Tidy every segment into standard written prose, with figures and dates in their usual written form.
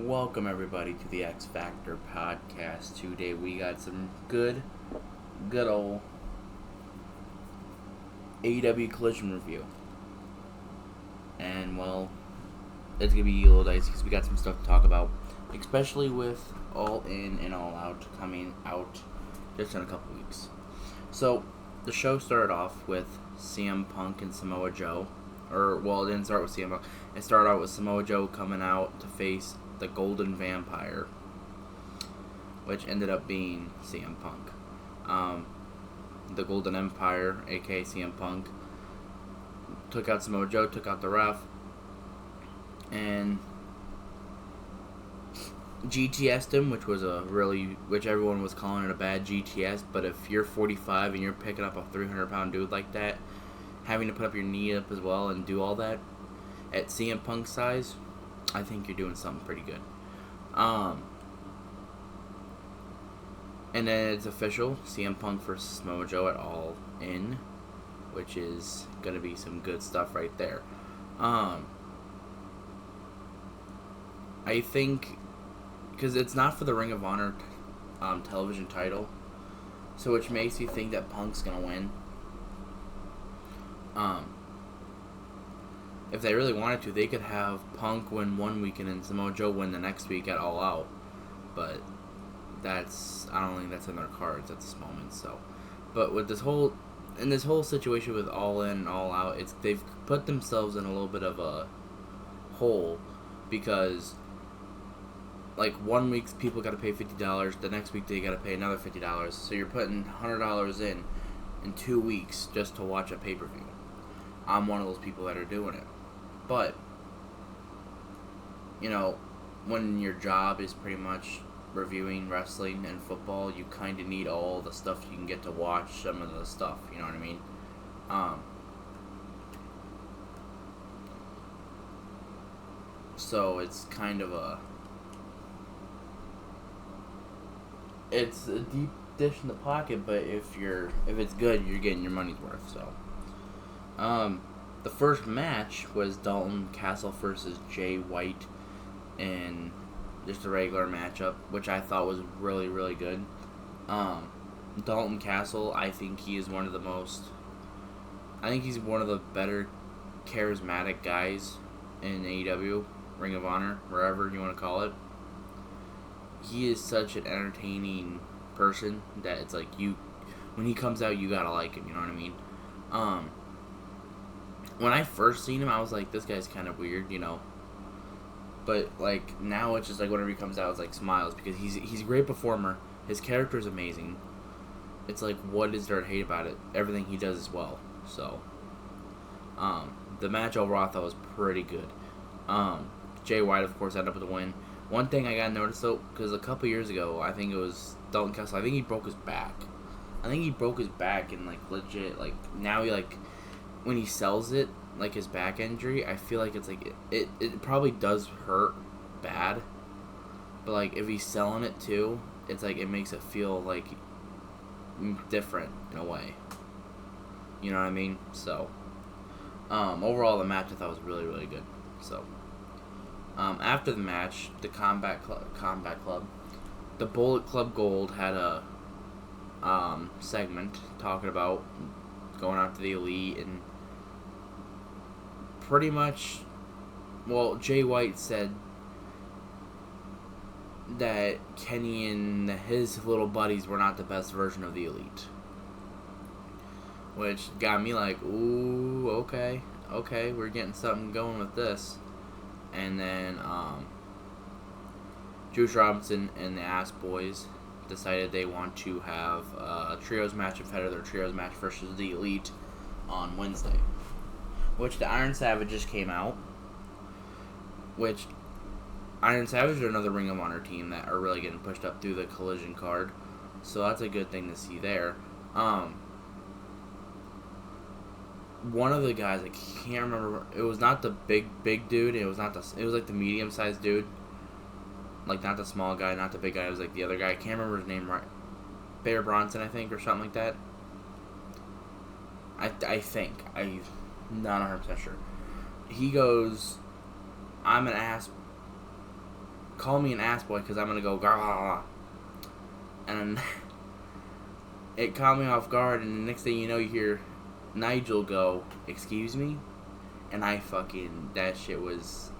Welcome everybody to the X Factor podcast. Today we got some good old AEW Collision review. And well, it's gonna be a little dicey because we got some stuff to talk about, especially with All In and All Out coming out just in a couple weeks. So the show started off with CM Punk and Samoa Joe. It didn't start with CM Punk. It started out with Samoa Joe coming out to face the Golden Vampire, which ended up being CM Punk. The Golden Empire, aka CM Punk, took out Samoa Joe, took out the ref, and GTS'd him, which everyone was calling it a bad GTS, but if you're 45 and you're picking up a 300-pound dude like that, having to put up your knee up as well and do all that at CM Punk's size, I think you're doing something pretty good. And then it's official, CM Punk versus Samoa Joe at All In, which is going to be some good stuff right there. I think, because it's not for the Ring of Honor television title, so which makes you think that Punk's going to win. If they really wanted to, they could have Punk win one weekend and Samoa Joe win the next week at All Out. But I don't think that's in their cards at this moment. So, but with this whole situation with All In and All Out, they've put themselves in a little bit of a hole because, like, one week people got to pay $50, the next week they got to pay another $50. So you're putting $100 in 2 weeks just to watch a pay-per-view. I'm one of those people that are doing it. But, when your job is pretty much reviewing wrestling and football, you kind of need all the stuff you can get to watch some of the stuff, you know what I mean? So it's kind of it's a deep dish in the pocket, but if it's good, you're getting your money's worth, so. The first match was Dalton Castle versus Jay White in just a regular matchup, which I thought was really, really good. Dalton Castle, I think he's one of the better charismatic guys in AEW, Ring of Honor, wherever you want to call it. He is such an entertaining person that it's like when he comes out, you gotta like him, you know what I mean? When I first seen him, I was like, this guy's kind of weird, But, like, now it's just like whenever he comes out, it's like smiles because he's a great performer. His character is amazing. It's like, what is there to hate about it? Everything he does is well. So, the match overall I thought was pretty good. Jay White, of course, ended up with the win. One thing I got noticed, though, because a couple years ago, I think it was Dalton Castle, I think he broke his back. And, like, legit, like, now he, like, when he sells it, like his back injury, I feel like it's like it probably does hurt bad, but like if he's selling it too, it's like it makes it feel like different in a way. You know what I mean? So, overall the match I thought was really, really good. So, after the match, the Combat Club, the Bullet Club Gold had a segment talking about going after the Elite and pretty much, Jay White said that Kenny and his little buddies were not the best version of the Elite. Which got me like, ooh, okay, we're getting something going with this. And then, Juice Robinson and the Ass Boys decided they want to have a trios match ahead of their trios match versus the Elite on Wednesday. Which the Iron Savages came out. Which Iron Savages are another Ring of Honor team that are really getting pushed up through the Collision card. So that's a good thing to see there. One of the guys, I can't remember. It was not the big dude. It was like the medium sized dude. Like not the small guy, not the big guy. It was like the other guy. I can't remember his name right. Bear Bronson, I think, or something like that. I think. I'm not 100% sure. He goes, I'm an ass call me an ass boy because I'm gonna go gah, and it caught me off guard. And the next thing you know, you hear Nigel go, "Excuse me," and that shit was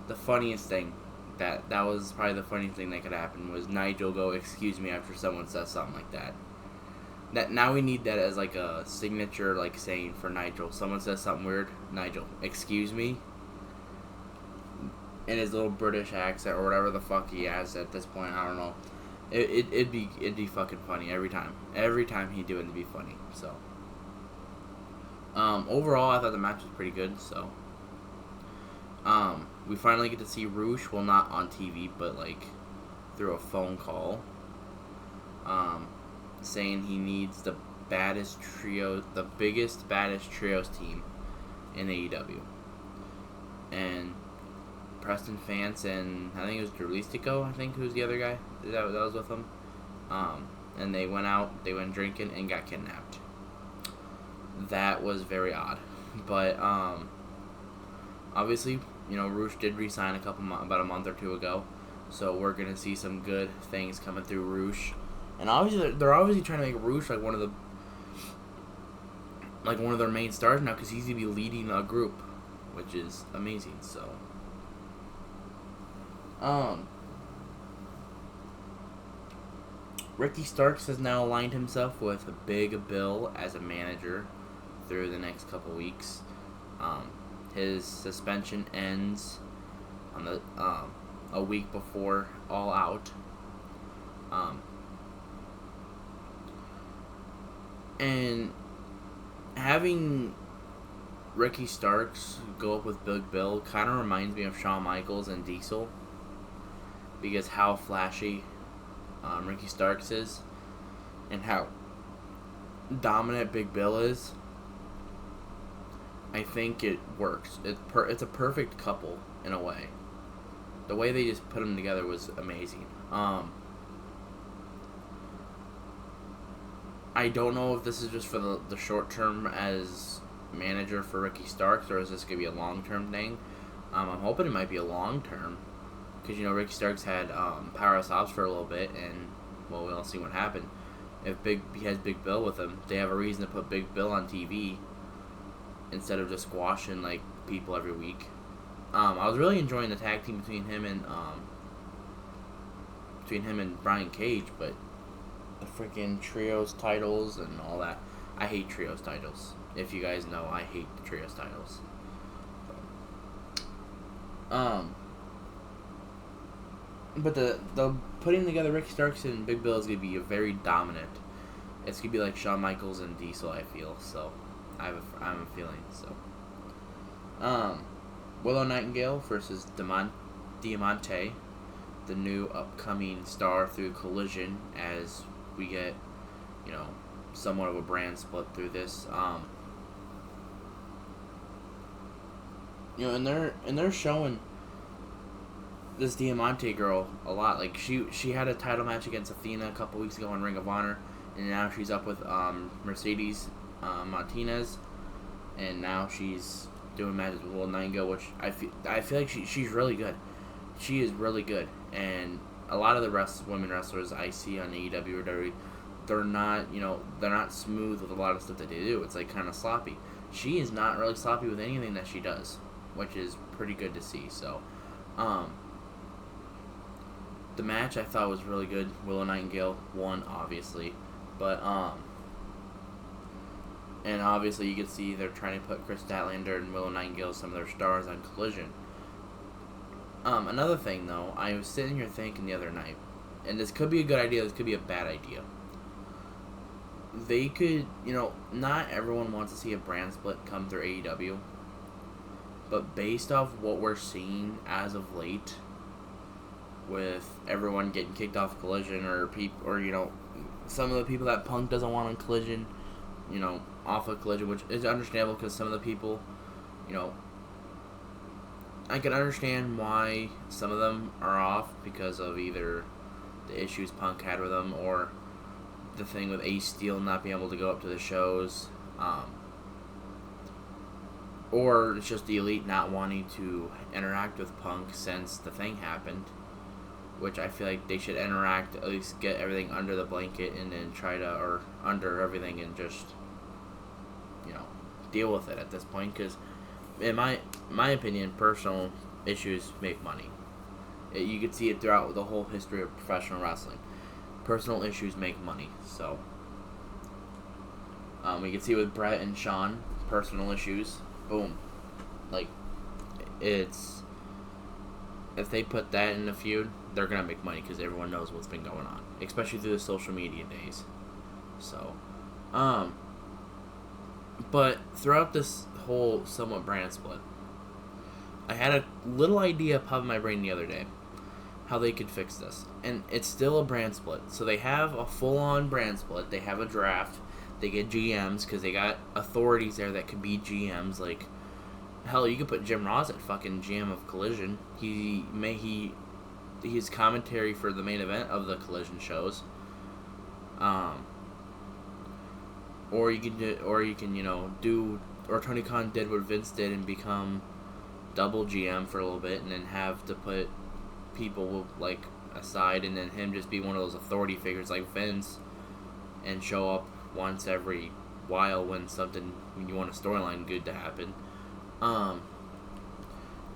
the funniest thing. That was probably the funniest thing that could happen was Nigel go, "Excuse me," after someone says something like that. That now we need that as like a signature like saying for Nigel. Someone says something weird, Nigel, "Excuse me," in his little British accent or whatever the fuck he has at this point. I don't know. It'd be fucking funny every time. Every time he'd do it, it'd be funny. So overall, I thought the match was pretty good. So we finally get to see Roosh. Well, not on TV, but like through a phone call. Saying he needs the baddest trio, the biggest, baddest trios team in AEW. And Preston Fance and I think it was Dralistico, I think, who's the other guy that was with him. And they went out, they went drinking and got kidnapped. That was very odd. But obviously, Roosh did resign about a month or two ago. So we're going to see some good things coming through Roosh. And obviously, they're obviously trying to make Roosh like one of their main stars now because he's gonna be leading a group, which is amazing. So, Ricky Starks has now aligned himself with Big Bill as a manager through the next couple weeks. His suspension ends on the a week before All Out. And having Ricky Starks go up with Big Bill kind of reminds me of Shawn Michaels and Diesel. Because how flashy Ricky Starks is. And how dominant Big Bill is. I think it works. It's a perfect couple, in a way. The way they just put them together was amazing. I don't know if this is just for the short term as manager for Ricky Starks, or is this going to be a long-term thing? I'm hoping it might be a long-term, because, Ricky Starks had Powerhouse Hobbs for a little bit, and, well, we'll see what happened. If he has Big Bill with him, they have a reason to put Big Bill on TV instead of just squashing, like, people every week. I was really enjoying the tag team between him and Brian Cage, but the freaking trios titles and all that. I hate trios titles. If you guys know, I hate the trios titles. But the putting together Ricky Starks and Big Bill is gonna be a very dominant. It's gonna be like Shawn Michaels and Diesel, I feel. So I have a feeling. So Willow Nightingale versus Diamante, the new upcoming star through Collision, as we get, somewhat of a brand split through this. And they're showing this Diamante girl a lot. Like she had a title match against Athena a couple weeks ago in Ring of Honor, and now she's up with Mercedes Martinez, and now she's doing matches with Willow Nightingale, which I feel like she's really good. She is really good, and a lot of the women wrestlers I see on AEW or WWE, they're not smooth with a lot of stuff that they do. It's like kind of sloppy. She is not really sloppy with anything that she does, which is pretty good to see. So, the match I thought was really good. Willow Nightingale won, obviously, but and obviously you can see they're trying to put Chris Statlander and Willow Nightingale, some of their stars, on Collision. Another thing, though, I was sitting here thinking the other night, and this could be a good idea, this could be a bad idea. They could, not everyone wants to see a brand split come through AEW, but based off what we're seeing as of late, with everyone getting kicked off Collision, or some of the people that Punk doesn't want on Collision, off of Collision, which is understandable because some of the people, I can understand why some of them are off because of either the issues Punk had with them or the thing with Ace Steel not being able to go up to the shows. or it's just the Elite not wanting to interact with Punk since the thing happened, which I feel like they should interact, at least get everything under the blanket and then or under everything and just, deal with it at this point, because in my opinion, personal issues make money. You can see it throughout the whole history of professional wrestling. Personal issues make money, so we can see with Brett and Shawn, personal issues, boom. Like, it's, if they put that in the feud, they're gonna make money because everyone knows what's been going on, especially through the social media days. So, but throughout this whole somewhat brand split, I had a little idea pop in my brain the other day how they could fix this, and it's still a brand split. So they have a full-on brand split. They have a draft. They get GMs because they got authorities there that could be GMs. Like, hell, you could put Jim Ross at fucking GM of Collision. He's commentary for the main event of the Collision shows. Or you can do, or Tony Khan did what Vince did and become double GM for a little bit, and then have to put people like aside, and then him just be one of those authority figures like Vince, and show up once every while when you want a storyline good to happen. But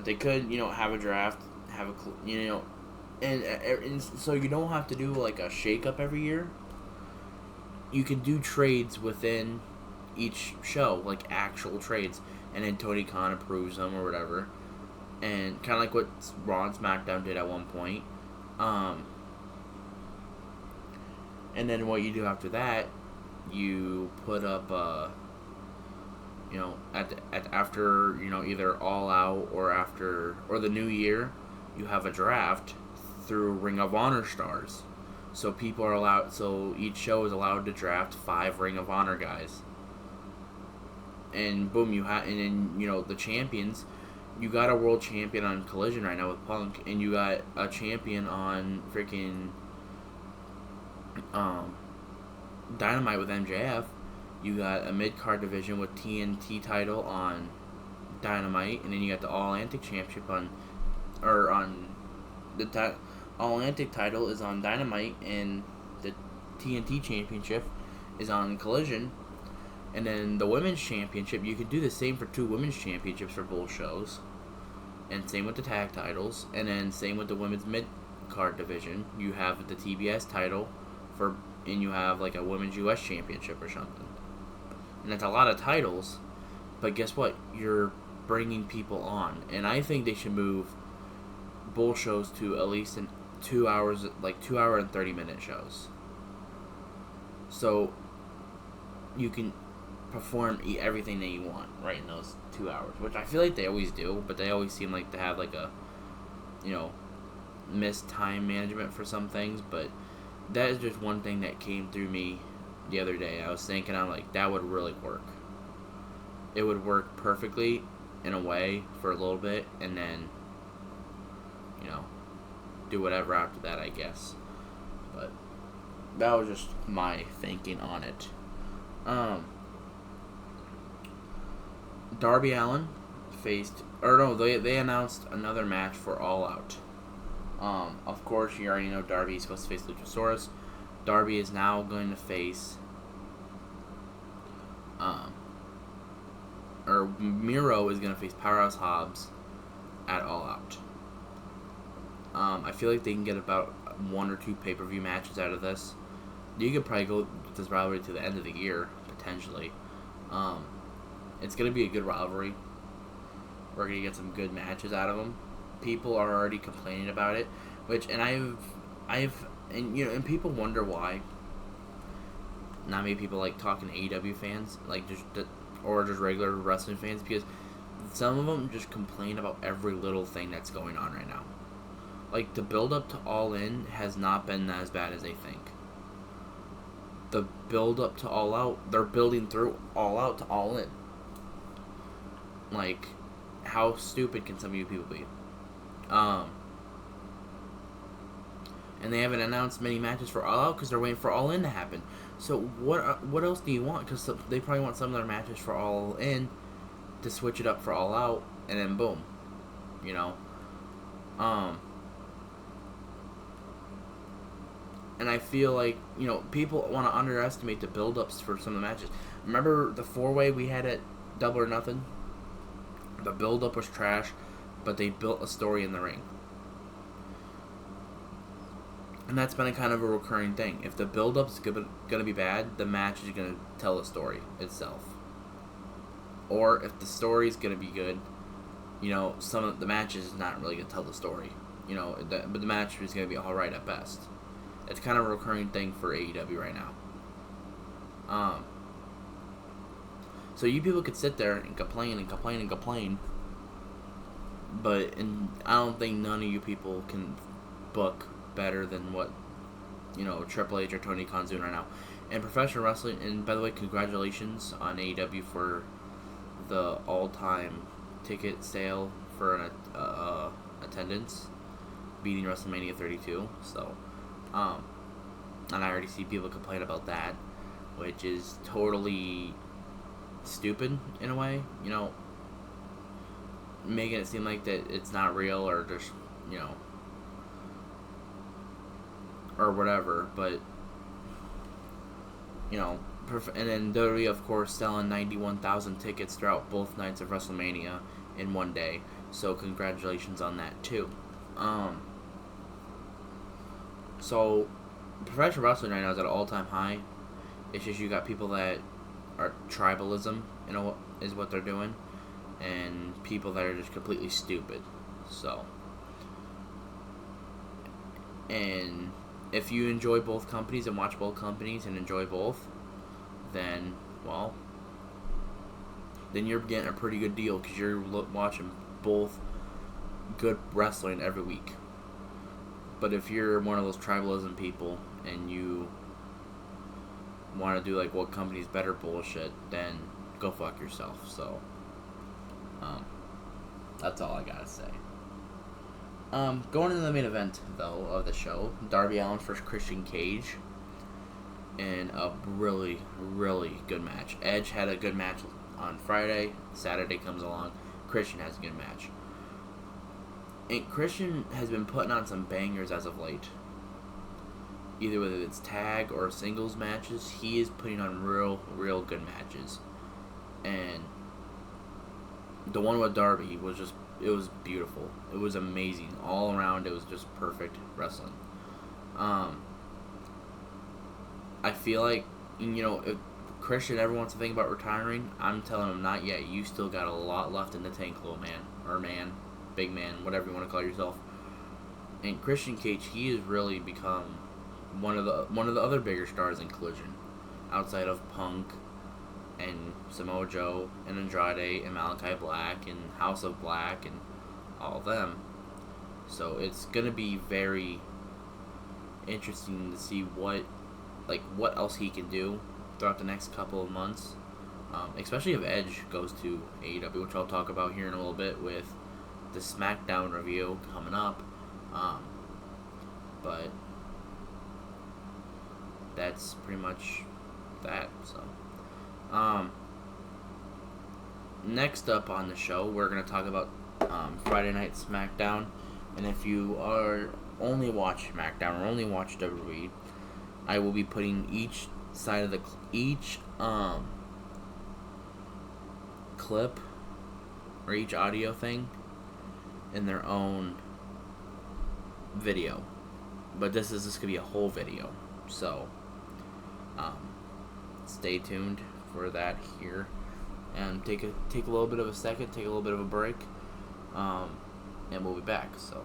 they could, have a draft, and so you don't have to do like a shake-up every year. You can do trades within each show, like actual trades, and then Tony Khan approves them or whatever, and kind of like what Raw and SmackDown did at one point. And then what you do after that, you put up, after either All Out or the New Year, you have a draft through Ring of Honor stars. So people are allowed. So each show is allowed to draft 5 Ring of Honor guys. And boom, and then the champions. You got a world champion on Collision right now with Punk, and you got a champion on freaking Dynamite with MJF. You got a mid-card division with TNT title on Dynamite, and then you got the All-Atlantic Championship All-Atlantic title is on Dynamite, and the TNT Championship is on Collision. And then the Women's Championship, you could do the same for 2 Women's Championships for both shows. And same with the tag titles. And then same with the Women's Mid-Card division. You have the TBS title, and you have like a Women's US Championship or something. And that's a lot of titles, but guess what? You're bringing people on. And I think they should move both shows to at least 2 hours, like 2 hour and 30-minute shows. So you can perform everything that you want right in those 2 hours, which I feel like they always do, but they always seem like to have like a, missed time management for some things. But that is just one thing that came through me the other day. I was thinking, I'm like, that would really work. It would work perfectly in a way for a little bit, and then do whatever after that, I guess. But that was just my thinking on it. Darby Allin they announced another match for All Out. Of course, you already know Darby is supposed to face Luchasaurus. Darby is now going to face Miro is going to face Powerhouse Hobbs at All Out. I feel like they can get about 1 or 2 pay-per-view matches out of this. You could probably go with this rivalry to the end of the year, potentially. It's going to be a good rivalry. We're going to get some good matches out of them. People are already complaining about it, and people wonder why. Not many people like talking to AEW fans, or just regular wrestling fans, because some of them just complain about every little thing that's going on right now. Like, the build-up to All In has not been as bad as they think. The build-up to All Out, they're building through All Out to All In. Like, how stupid can some of you people be? And they haven't announced many matches for All Out because they're waiting for All In to happen. So what else do you want? Because they probably want some of their matches for All In to switch it up for All Out, and then boom, you know. And I feel like, you know, people want to underestimate the build-ups for some of the matches. Remember the 4-way we had at Double or Nothing? The build-up was trash, but they built a story in the ring. And that's been a kind of a recurring thing. If the build-up's going to be bad, the match is going to tell a story itself. Or if the story's going to be good, you know, some of the matches is not really going to tell the story. You know, but the match is going to be alright at best. It's kind of a recurring thing for AEW right now. So you people could sit there and complain, but I don't think none of you people can book better than what, you know, Triple H or Tony Khan's doing right now. And professional wrestling, and by the way, congratulations on AEW for the all-time ticket sale for an attendance, beating WrestleMania 32. So, and I already see people complain about that, which is totally stupid in a way, you know, making it seem like that it's not real or just, you know, or whatever, but, you know, and then WWE, of course, selling 91,000 tickets throughout both nights of WrestleMania in one day, so congratulations on that, too. So, professional wrestling right now is at an all-time high. It's just you got people that are tribalism, you know, is what they're doing, and people that are just completely stupid. So, and if you enjoy both companies and watch both companies and enjoy both, then, well, then you're getting a pretty good deal because you're watching both good wrestling every week. But if you're one of those tribalism people and you want to do like what company's better bullshit, then go fuck yourself. So, that's all I gotta say. Going into the main event though of the show, Darby Allin versus Christian Cage, in a really, really good match. Edge had a good match on Friday. Saturday comes along, Christian has a good match. And Christian has been putting on some bangers as of late. Either whether it's tag or singles matches, he is putting on real good matches. And the one with Darby was just, it was beautiful. It was amazing. All around, it was just perfect wrestling. I feel like, you know, if Christian ever wants to think about retiring, I'm telling him not yet. You still got a lot left in the tank, little man. Or man. Big man, whatever you want to call yourself. And Christian Cage, he has really become one of the other bigger stars in Collision, outside of Punk and Samoa Joe and Andrade and Malachi Black and House of Black and all of them. So it's gonna be very interesting to see what else he can do throughout the next couple of months, especially if Edge goes to AEW, which I'll talk about here in a little bit with the SmackDown review coming up. But that's pretty much that. So, next up on the show, we're going to talk about Friday Night SmackDown. And if you are only watch SmackDown or only watch WWE, I will be putting each side of each clip or each audio thing in their own video, but this could be a whole video, so stay tuned for that here, and take a little bit of a second, take a little bit of a break, and we'll be back. So